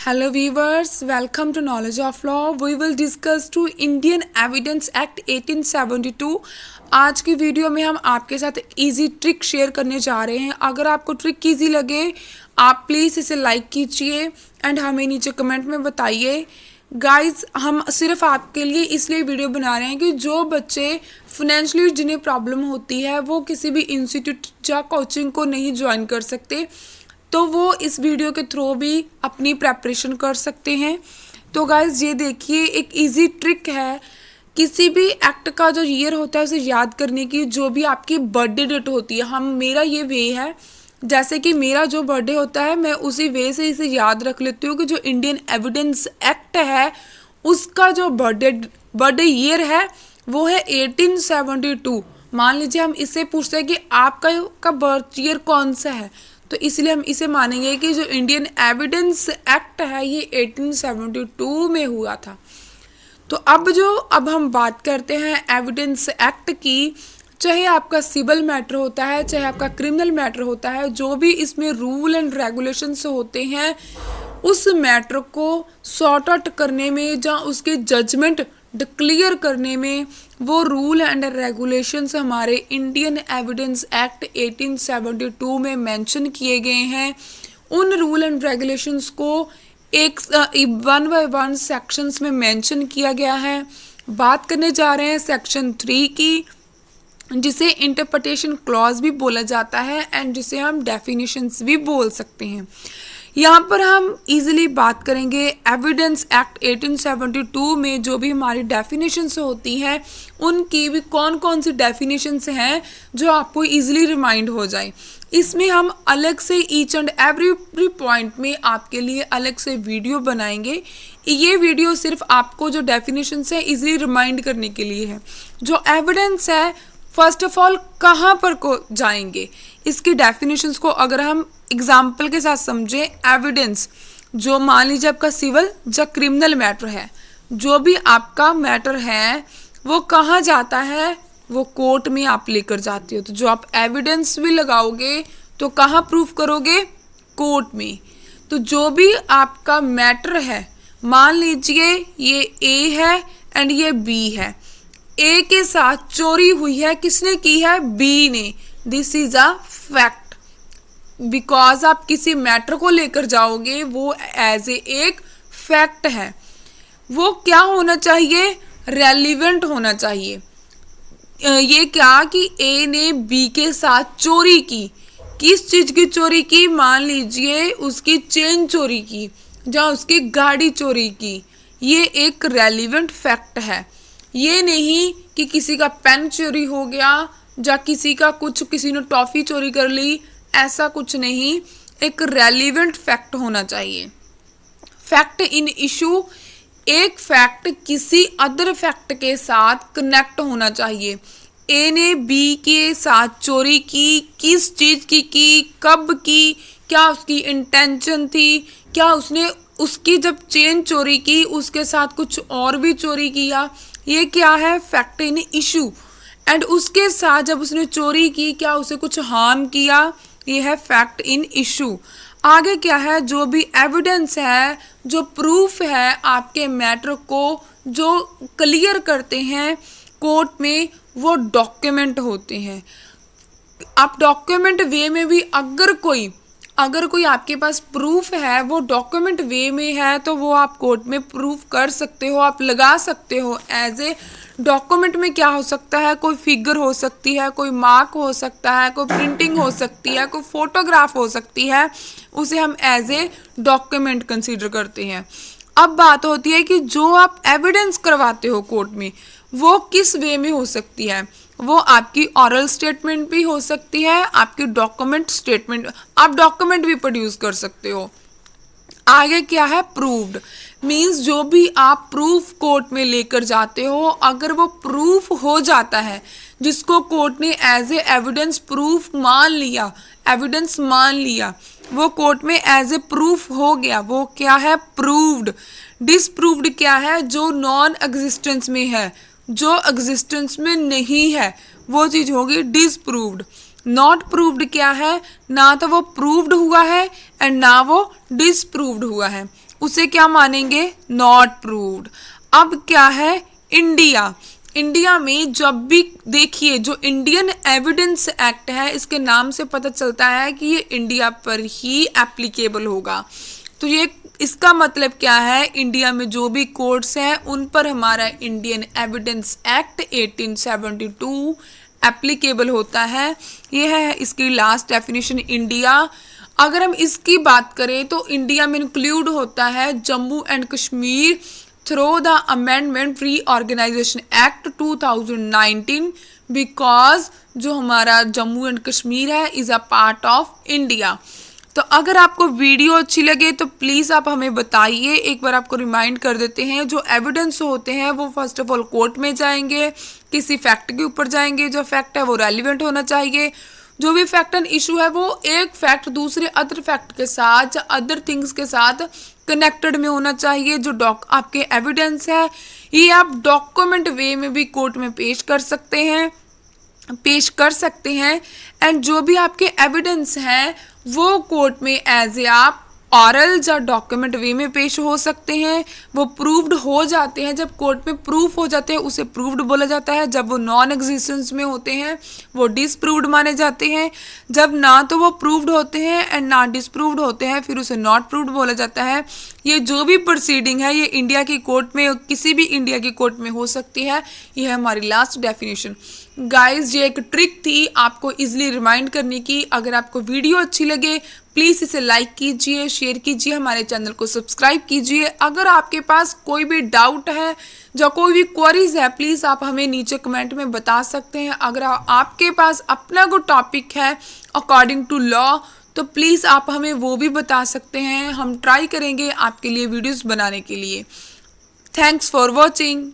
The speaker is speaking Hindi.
Hello viewers, welcome to Knowledge of Law. We will discuss to Indian Evidence Act 1872. आज की वीडियो में हम आपके साथ इजी ट्रिक शेयर करने जा रहे हैं। अगर आपको ट्रिक इजी लगे आप प्लीज़ इसे लाइक कीजिए एंड हमें नीचे कमेंट में बताइए। गाइस, हम सिर्फ आपके लिए इसलिए वीडियो बना रहे हैं कि जो बच्चे फाइनेंशियली जिन्हें प्रॉब्लम होती है वो किसी भी इंस्टीट्यूट या कोचिंग को नहीं ज्वाइन कर सकते, तो वो इस वीडियो के थ्रू भी अपनी प्रेपरेशन कर सकते हैं। तो गाइस, ये देखिए एक इजी ट्रिक है। किसी भी एक्ट का जो ईयर होता है उसे याद करने की, जो भी आपकी बर्थडे डेट होती है, मेरा ये वे है, जैसे कि मेरा जो बर्थडे होता है मैं उसी वे से इसे याद रख लेती हूँ कि जो इंडियन एविडेंस एक्ट है उसका जो बर्थडे ईयर है वो है 1872। मान लीजिए हम इससे पूछते हैं कि आपका बर्थ ईयर कौन सा है, तो इसलिए हम इसे मानेंगे कि जो इंडियन एविडेंस एक्ट है ये 1872 में हुआ था। तो अब हम बात करते हैं एविडेंस एक्ट की। चाहे आपका सिविल मैटर होता है, चाहे आपका क्रिमिनल मैटर होता है, जो भी इसमें रूल एंड रेगुलेशंस होते हैं उस मैटर को सॉर्ट आउट करने में या उसके जजमेंट डिक्लेयर करने में वो रूल एंड रेगुलेशंस हमारे इंडियन एविडेंस एक्ट 1872 में मेंशन किए गए हैं। उन रूल एंड रेगुलेशंस को एक 1 बाय 1 सेक्शंस में मेंशन किया गया है। बात करने जा रहे हैं सेक्शन 3 की, जिसे इंटरप्रिटेशन क्लॉज भी बोला जाता है एंड जिसे हम डेफिनेशंस भी बोल सकते हैं। यहाँ पर हम इजीली बात करेंगे एविडेंस एक्ट 1872 में जो भी हमारी डेफिनेशंस होती हैं उनकी भी कौन कौन सी डेफिनेशंस हैं जो आपको इजीली रिमाइंड हो जाए। इसमें हम अलग से ईच एंड एवरी पॉइंट में आपके लिए अलग से वीडियो बनाएंगे। ये वीडियो सिर्फ आपको जो डेफिनेशंस है इजीली रिमाइंड करने के लिए है। जो एविडेंस है फर्स्ट ऑफ ऑल कहाँ पर को जाएंगे, इसकी डेफिनेशंस को अगर हम एग्जाम्पल के साथ समझें, एविडेंस जो मान लीजिए आपका सिविल या क्रिमिनल मैटर है, जो भी आपका मैटर है वो कहाँ जाता है, वो कोर्ट में आप लेकर जाते हो। तो जो आप एविडेंस भी लगाओगे तो कहाँ प्रूफ करोगे, कोर्ट में। तो जो भी आपका मैटर है, मान लीजिए ये ए है एंड ये बी है, ए के साथ चोरी हुई है, किसने की है, बी ने। This is a fact. Because आप किसी मैटर को लेकर जाओगे वो एज एक फैक्ट है, वो क्या होना चाहिए, रेलिवेंट होना चाहिए। ये क्या कि ए ने बी के साथ चोरी की, किस चीज की चोरी की, मान लीजिए उसकी चेन चोरी की या उसकी गाड़ी चोरी की। ये एक रेलिवेंट फैक्ट है। ये नहीं कि किसी का पेन चोरी हो गया या किसी ने टॉफी चोरी कर ली, ऐसा कुछ नहीं। एक रेलिवेंट फैक्ट होना चाहिए। फैक्ट इन इशू, एक फैक्ट किसी अदर फैक्ट के साथ कनेक्ट होना चाहिए। ए ने बी के साथ चोरी की, किस चीज की, कब की, क्या उसकी इंटेंशन थी, क्या उसने उसकी जब चेन चोरी की उसके साथ कुछ और भी चोरी किया, ये क्या है, फैक्ट इन इशू। एंड उसके साथ जब उसने चोरी की क्या उसे कुछ हार्म किया, ये है फैक्ट इन इशू। आगे क्या है, जो भी एविडेंस है, जो प्रूफ है आपके मैटर को जो क्लियर करते हैं कोर्ट में, वो डॉक्यूमेंट होते हैं। आप डॉक्यूमेंट वे में भी अगर कोई आपके पास प्रूफ है वो डॉक्यूमेंट वे में है तो वो आप कोर्ट में प्रूफ कर सकते हो, आप लगा सकते हो। एज ए डॉक्यूमेंट में क्या हो सकता है, कोई फिगर हो सकती है, कोई मार्क हो सकता है, कोई प्रिंटिंग हो सकती है, कोई फोटोग्राफ हो सकती है, उसे हम एज ए डॉक्यूमेंट कंसीडर करते हैं। अब बात होती है कि जो आप एविडेंस करवाते हो कोर्ट में वो किस वे में हो सकती है। वो आपकी ऑरल स्टेटमेंट भी हो सकती है, आपकी डॉक्यूमेंट स्टेटमेंट, आप डॉक्यूमेंट भी प्रोड्यूस कर सकते हो। आगे क्या है, प्रूव्ड मीन्स जो भी आप प्रूफ कोर्ट में लेकर जाते हो, अगर वो प्रूफ हो जाता है जिसको कोर्ट ने एज ए एविडेंस प्रूफ मान लिया, एविडेंस मान लिया, वो कोर्ट में एज ए प्रूफ हो गया, वो क्या है, प्रूव्ड। डिसप्रूव्ड क्या है, जो नॉन एग्जिस्टेंस में है, जो एग्जिस्टेंस में नहीं है वो चीज होगी डिसप्रूव्ड। नॉट प्रूव्ड क्या है, ना तो वो प्रूव्ड हुआ है एंड ना वो डिसप्रूव्ड हुआ है, उसे क्या मानेंगे, नॉट प्रूव्ड। अब क्या है, इंडिया। इंडिया में जब भी देखिए जो इंडियन एविडेंस एक्ट है, इसके नाम से पता चलता है कि ये इंडिया पर ही एप्लीकेबल होगा। तो ये इसका मतलब क्या है, इंडिया में जो भी कोर्ट्स हैं उन पर हमारा इंडियन एविडेंस एक्ट 1872 एप्लीकेबल होता है। ये है इसकी लास्ट डेफिनेशन इंडिया। अगर हम इसकी बात करें तो इंडिया में इंक्लूड होता है Jammu and Kashmir through the amendment reorganisation act 2019 because जो हमारा जम्मू एंड कश्मीर है is a part of India. तो अगर आपको वीडियो अच्छी लगे तो प्लीज़ आप हमें बताइए। एक बार आपको रिमाइंड कर देते हैं, जो एविडेंस होते हैं वो फर्स्ट ऑफ ऑल कोर्ट में जाएंगे, किसी फैक्ट के ऊपर जाएंगे, जो फैक्ट है वो रेलिवेंट होना चाहिए। जो भी फैक्ट एंड इशू है वो एक फैक्ट दूसरे अदर फैक्ट के साथ, अदर थिंग्स के साथ कनेक्टेड में होना चाहिए। जो आपके एविडेंस है ये आप डॉक्यूमेंट वे में भी कोर्ट में पेश कर सकते हैं एंड जो भी आपके एविडेंस हैं वो कोर्ट में एज ए आप ऑरल या डॉक्यूमेंट वे में पेश हो सकते हैं। वो प्रूव्ड हो जाते हैं, जब कोर्ट में प्रूफ हो जाते हैं उसे प्रूव्ड बोला जाता है। जब वो नॉन एग्जिस्टेंस में होते हैं वो डिसप्रूव्ड माने जाते हैं। जब ना तो वो प्रूव्ड होते हैं एंड ना डिसप्रूव्ड होते हैं फिर उसे नॉट प्रूव्ड बोला जाता है। ये जो भी प्रोसीडिंग है ये इंडिया की कोर्ट में, किसी भी इंडिया की कोर्ट में हो सकती है। ये है हमारी लास्ट डेफिनेशन। गाइज ये एक ट्रिक थी आपको इजीली रिमाइंड करने की। अगर आपको वीडियो अच्छी लगे प्लीज़ इसे लाइक कीजिए, शेयर कीजिए, हमारे चैनल को सब्सक्राइब कीजिए। अगर आपके पास कोई भी डाउट है या कोई भी क्वेरीज है प्लीज़ आप हमें नीचे कमेंट में बता सकते हैं। अगर आपके पास अपना कोई टॉपिक है अकॉर्डिंग टू लॉ तो प्लीज़ आप हमें वो भी बता सकते हैं। हम ट्राई करेंगे आपके लिए वीडियोस बनाने के लिए। Thanks for watching.